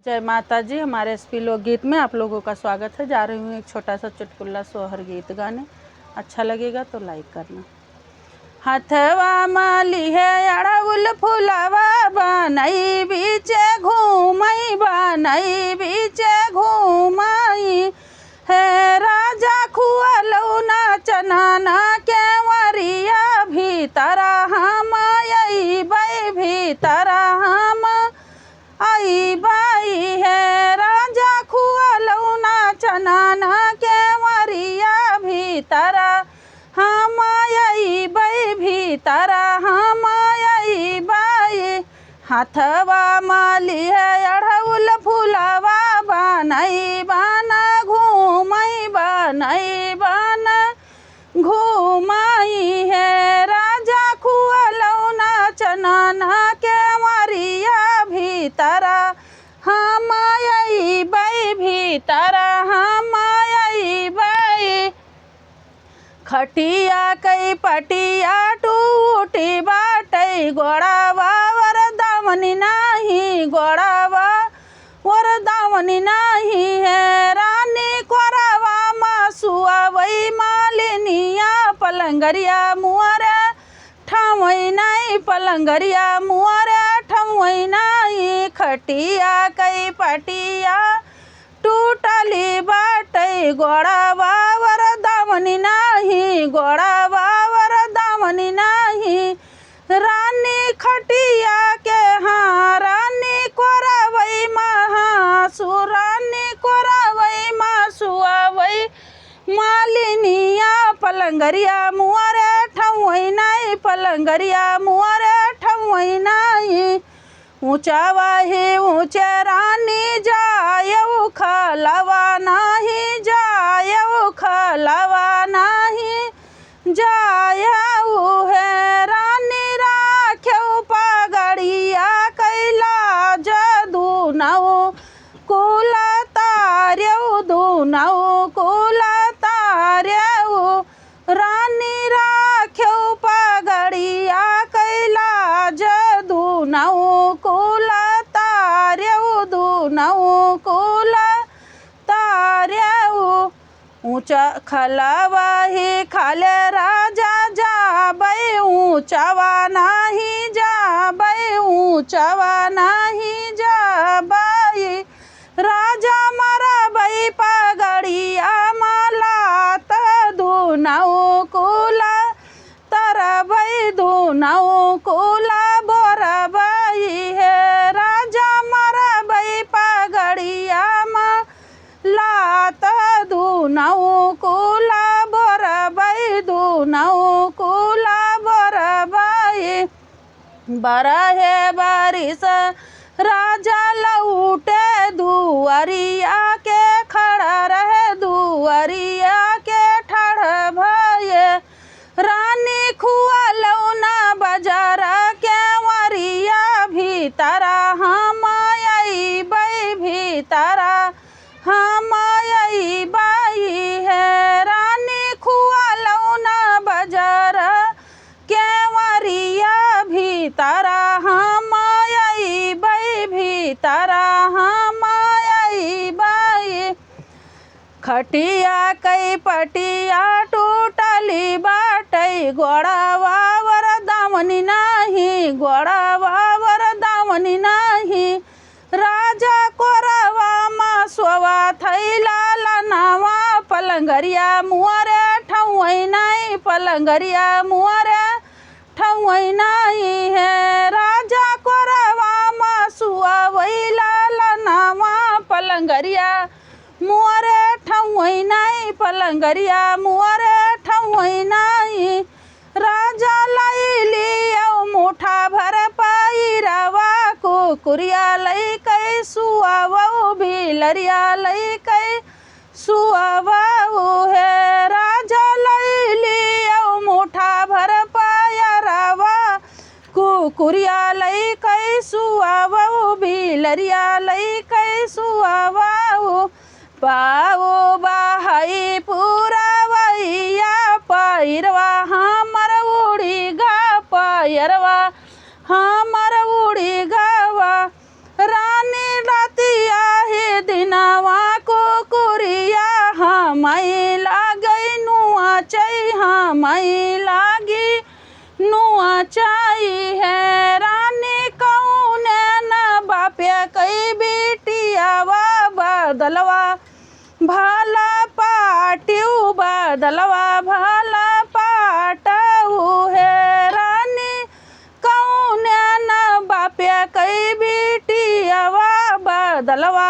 जय माता जी। हमारे एसपी लोकगीत में आप लोगों का स्वागत है। जा रही हूँ एक छोटा सा चुटकुला सोहर गीत गाने। अच्छा लगेगा तो लाइक करना। हथवा माली है अड़उल फुलवा बनई बीचे घूमई बनई बीचे घूमई है राजा खुअलऊ चनाना के वरिया भीतर हम अइबै भीतर हम अइबै है राजा खुअलऊ चनाना के वरिया भीतर हम अइबै भीतर हम अइबै हाथवा माली है अड़उल फुलवा बनई बन घूमई बनई बन घूमई है राजा खुअलऊ चनाना के वरिया भीतर हम अइबै भीतर हम अइबै खटिया कई पटिया टूटी बाटई गोड़ावा वरदावनी नाही गोड़ावा वरदावनी नाही है रानी कोरावा मासुआ वही मालिनिया पलंगरिया मुअरे ठमई नहीं पलंगरिया मुअरे ठमई नहीं खटिया कई पटिया टूटली बाटई गोड़ावा वरदावनी नाही गोड़ावा वरदावनी नाही रानी खटिया के हाँ रानी कोरावई महासुरानी कोरावई मासुआवई मालिनिया पलंगरिया मुअरे ठमई नहीं पलंगरिया मुअरे ठमई नहीं ऊंचावा ही ऊंचे रानी जायऊ खलवा नाही जायऊ खलवा नाही जायऊ है रानी राखेऊ पगड़िया कैला जदूनऊ कुल तार्यऊ दूनऊ कुल तार्यऊ रानी राखेऊ पगड़िया कैला जदूनऊ कुल तार्यऊ दूनऊ कुल तार्यऊ ऊंचा खलवा ही खाले राजा जाबै ऊंचावा नाही जाबै ऊंचावा नाही जाबै राजा मरबै पगड़िया माला दूनऊ कुल तरबै दूनऊ कुल बोरबै है राजा मरबै पगड़िया माला दूनऊ कुल बोरबै दूनऊ कुल बोरबै बरहे बारिश राजा लौटे दुअरिया के खड़ा रहे दुअरिया के ठाड़ भये रानी खुअलऊ बाजार के वरिया भीतर हम अइबै भीतर हम अइबै है रानी खुअलऊ बाजार के वरिया भीतर हम अइबै भीतर हम अइबै खटिया कई पटिया टूटली बाटई गोड़ावा वरदावनी नाही गोड़ावा वरदावनी नाही राजा कोरावा मासुआ थैला लनावा पलंगरिया मुअरे ठमई नहीं पलंगरिया मुअरे ठमई नहीं है राजा कोरावा मासुआ वैला लनावा पलंगरिया मुअरे ठमई नहीं पलंगरिया मुअरे ठमई नहीं राजा लैलियौ मुठा भर पैरवा कुकुरिया लैकै सुआवौ बिलरिया लैकै सुआवौ है राजा लैलियौ मुठा भर पैरवा कुकुरिया लैकै सुआवौ बिलरिया लैकै सुआवौ पाओ बाहई पुरवैया पैरवा हमर उड़ी गा पैरवा हमर उड़ी गावा रानी रातिया मई लागी नुआ चाई है रानी कौन न बाप्या कई बेटियावा बदलवा भाला पाट्यू बदलवा भाला पाटऊ है रानी कौन न बाप्या कई बेटियावा बदलवा